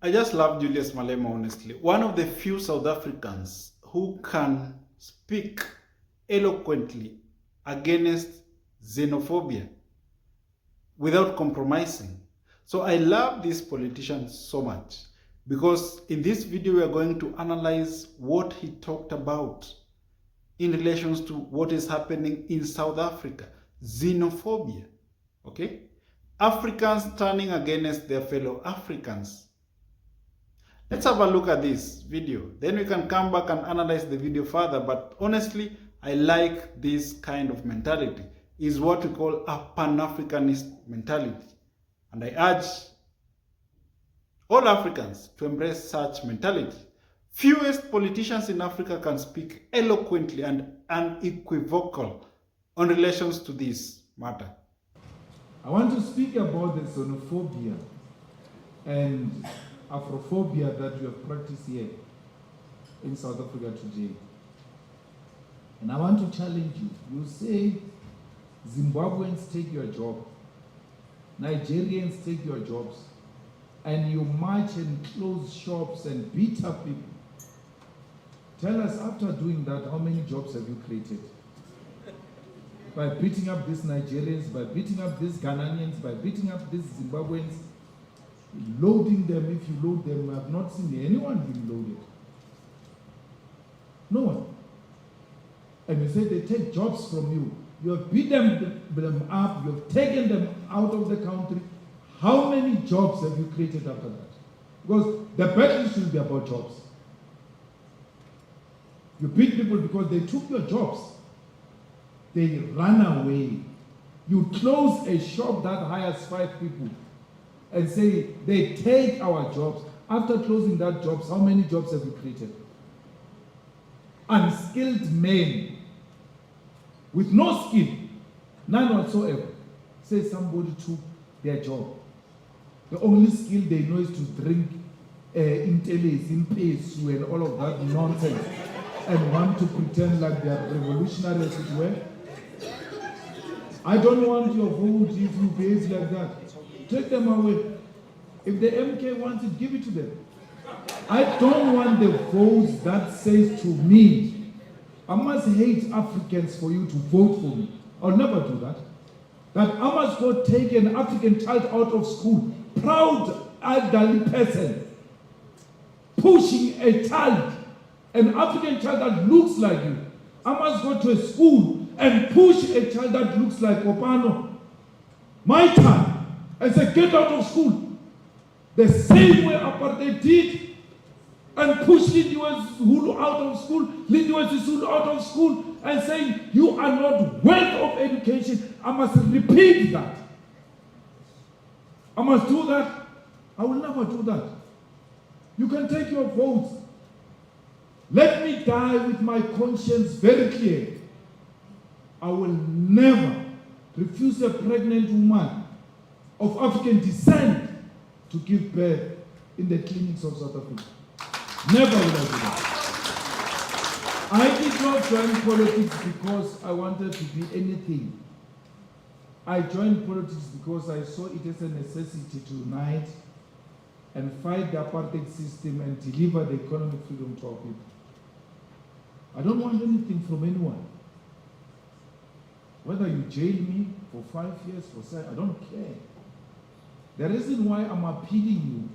I just love Julius Malema, honestly. One of the few South Africans who can speak eloquently against xenophobia without compromising. So I love this politician so much because in this video we are going to analyze what he talked about in relations to what is happening in South Africa. Xenophobia. Okay? Africans turning against their fellow Africans. Let's have a look at this video. Then we can come back and analyze the video further. But honestly, I like this kind of mentality. It's what we call a pan-Africanist mentality. And I urge all Africans to embrace such mentality. Fewest politicians in Africa can speak eloquently and unequivocal on relations to this matter. I want to speak about the xenophobia and Afrophobia that we have practiced here in South Africa today. And I want to challenge you. You say Zimbabweans take your job, Nigerians take your jobs, and you march and close shops and beat up people. Tell us, after doing that, how many jobs have you created? By beating up these Nigerians, by beating up these Ghanaians, by beating up these Zimbabweans, loading them. If you load them, I have not seen anyone being loaded. No one. And you say they take jobs from you. You have beat them up, you have taken them out of the country. How many jobs have you created after that? Because the battle should be about jobs. You beat people because they took your jobs. They ran away. You close a shop that hires 5 people and say they take our jobs. After closing that jobs, how many jobs have you created? Unskilled men with no skill, none whatsoever. Say somebody took their job. The only skill they know is to drink inteles, impesu, and all of that nonsense, and want to pretend like they are revolutionary as it were. I don't want your vote if you behave like that. Take them away. If the MK wants it, give it to them. I don't want the votes that says to me, I must hate Africans for you to vote for me. I'll never do that. That I must go take an African child out of school, proud elderly person, pushing a child, an African child that looks like you. I must go to a school and push a child that looks like Opano. My child, I said, get out of school. The same way apartheid did, and push Lindiwe Zulu out of school, Lindiwe Zulu out of school, and saying, you are not worth of education. I must repeat that. I must do that. I will never do that. You can take your votes. Let me die with my conscience very clear. I will never refuse a pregnant woman of African descent to give birth in the clinics of South Africa. Never will I do that. I did not join politics because I wanted to be anything. I joined politics because I saw it as a necessity to unite and fight the apartheid system and deliver the economic freedom to our people. I don't want anything from anyone. Whether you jail me for 5 years, for 7, I don't care. The reason why I'm appealing you,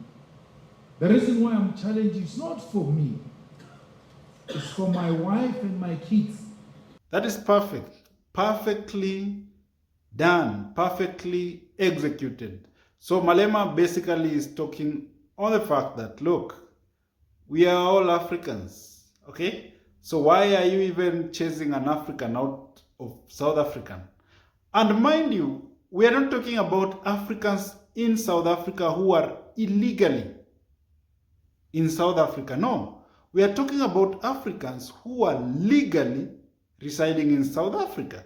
the reason why I'm challenging, it's not for me. It's for my wife and my kids. That is perfect. Perfectly done. Perfectly executed. So Malema basically is talking on the fact that, look, we are all Africans. Okay? So why are you even chasing an African out of South African? And mind you, we are not talking about Africans in South Africa who are illegally in South Africa. No, we are talking about Africans who are legally residing in South Africa.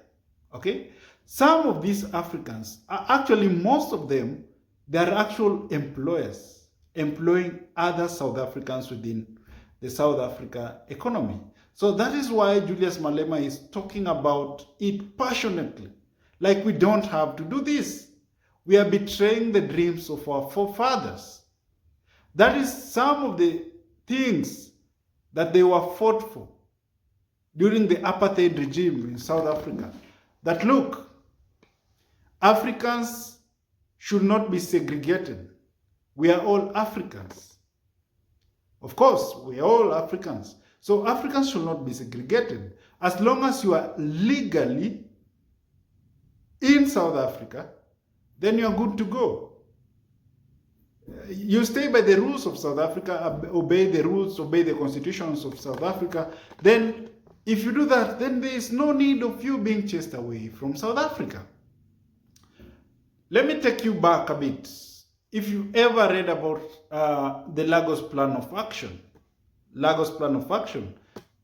Okay? Some of these Africans are actually, most of them, they are actual employers employing other South Africans within the South Africa economy. So that is why Julius Malema is talking about it passionately. Like we don't have to do this. We are betraying the dreams of our forefathers. That is some of the things that they were fought for during the apartheid regime in South Africa. That look, Africans should not be segregated. We are all Africans. Of course, we are all Africans. So Africans should not be segregated. As long as you are legally in South Africa, then you are good to go. You stay by the rules of South Africa, obey the rules, obey the constitutions of South Africa. Then if you do that, then there is no need of you being chased away from South Africa. Let me take you back a bit. If you ever read about the Lagos Plan of Action,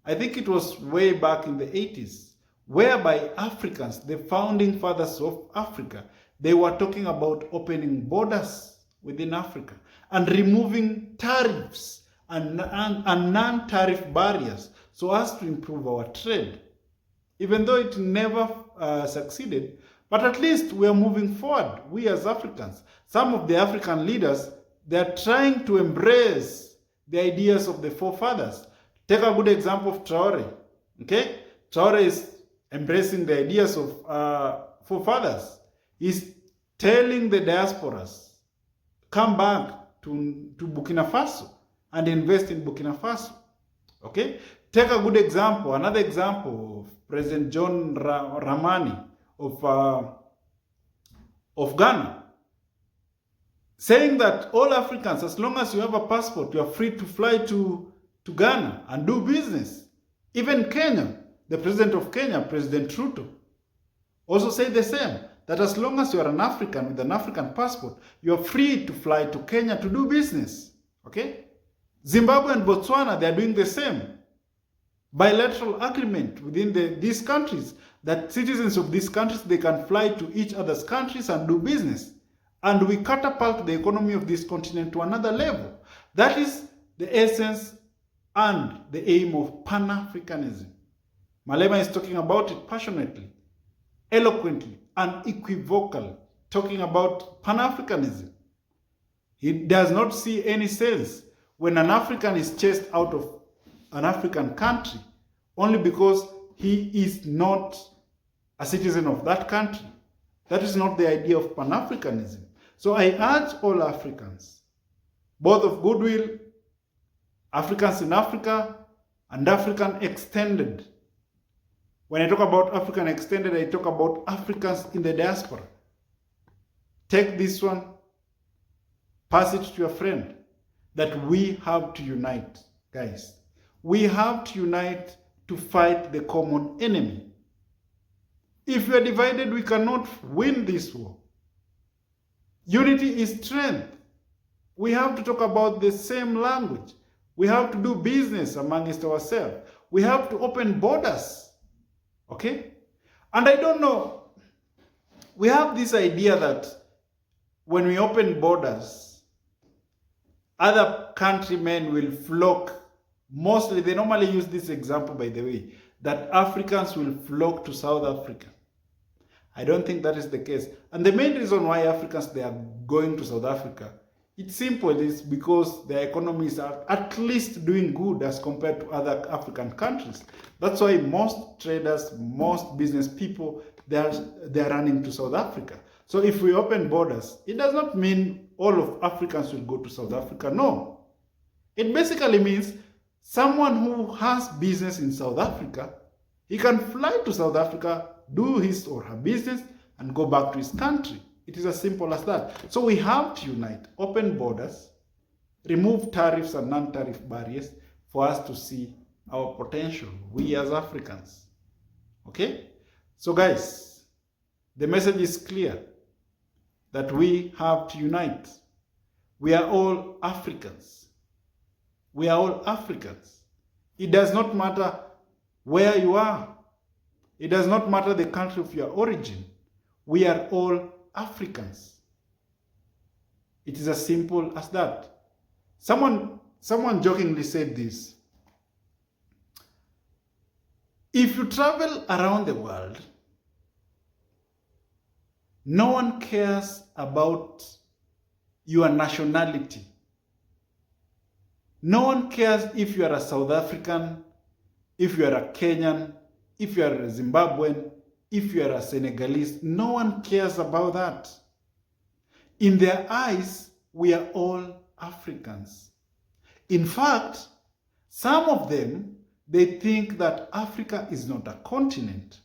I think it was way back in the 80s, whereby Africans, the founding fathers of Africa, they were talking about opening borders within Africa and removing tariffs and non-tariff barriers so as to improve our trade. Even though it never succeeded, but at least we are moving forward, we as Africans. Some of the African leaders, they are trying to embrace the ideas of the forefathers. Take a good example of Traore. Okay? Traore is embracing the ideas of forefathers. He's telling the diasporas, come back to Burkina Faso and invest in Burkina Faso. Okay? Take a good example, another example of President John Ramani of Ghana, saying that all Africans, as long as you have a passport, you are free to fly to Ghana and do business. Even Kenya, the president of Kenya, President Ruto, also said the same, that as long as you are an African with an African passport, you are free to fly to Kenya to do business. Okay? Zimbabwe and Botswana, they are doing the same. Bilateral agreement within these countries, that citizens of these countries, they can fly to each other's countries and do business. And we catapult the economy of this continent to another level. That is the essence and the aim of Pan-Africanism. Malema is talking about it passionately, eloquently, unequivocally, talking about Pan-Africanism. He does not see any sense when an African is chased out of an African country only because he is not a citizen of that country. That is not the idea of Pan-Africanism. So I urge all Africans, both of goodwill, Africans in Africa, and African extended. When I talk about African extended, I talk about Africans in the diaspora. Take this one, pass it to your friend, that we have to unite, guys. We have to unite to fight the common enemy. If we are divided, we cannot win this war. Unity is strength. We have to talk about the same language. We have to do business amongst ourselves. We have to open borders. Okay? And I don't know, we have this idea that when we open borders, other countrymen will flock. Mostly, they normally use this example, by the way, that Africans will flock to South Africa. I don't think that is the case. And the main reason why Africans, they are going to South Africa, it's simple. It's because their economies are at least doing good as compared to other African countries. That's why most traders, most business people, they are running to South Africa. So if we open borders, it does not mean all of Africans will go to South Africa. No. It basically means someone who has business in South Africa, he can fly to South Africa, do his or her business, and go back to his country. It is as simple as that. So we have to unite, open borders, remove tariffs and non-tariff barriers for us to see our potential, we as Africans. Okay? So guys, the message is clear that we have to unite. We are all Africans. We are all Africans. It does not matter where you are. It does not matter the country of your origin. We are all Africans. It is as simple as that. Someone jokingly said this. If you travel around the world, no one cares about your nationality. No one cares if you are a South African, if you are a Kenyan, if you are a Zimbabwean, if you are a Senegalese. No one cares about that. In their eyes, we are all Africans. In fact, some of them, they think that Africa is not a continent.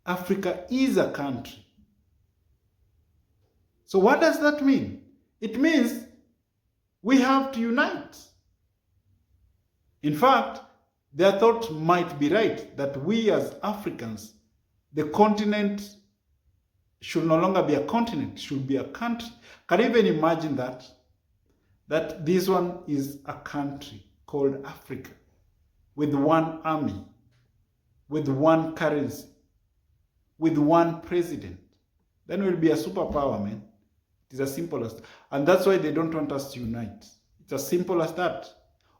Africa is a country. So what does that mean? It means we have to unite. In fact, their thought might be right that we as Africans, the continent should no longer be a continent, it should be a country. Can you even imagine that? That this one is a country called Africa, with one army, with one currency, with one president. Then we'll be a superpower, man. It is as simple as that. And that's why they don't want us to unite. It's as simple as that.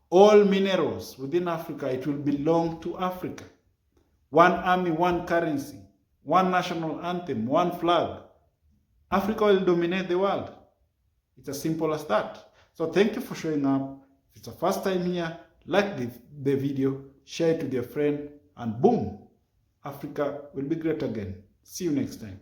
All minerals within Africa, it will belong to Africa. One army, one currency, one national anthem, one flag. Africa will dominate the world. It's as simple as that. So thank you for showing up. If it's the first time here, like the video, share it with your friend, and boom, Africa will be great again. See you next time.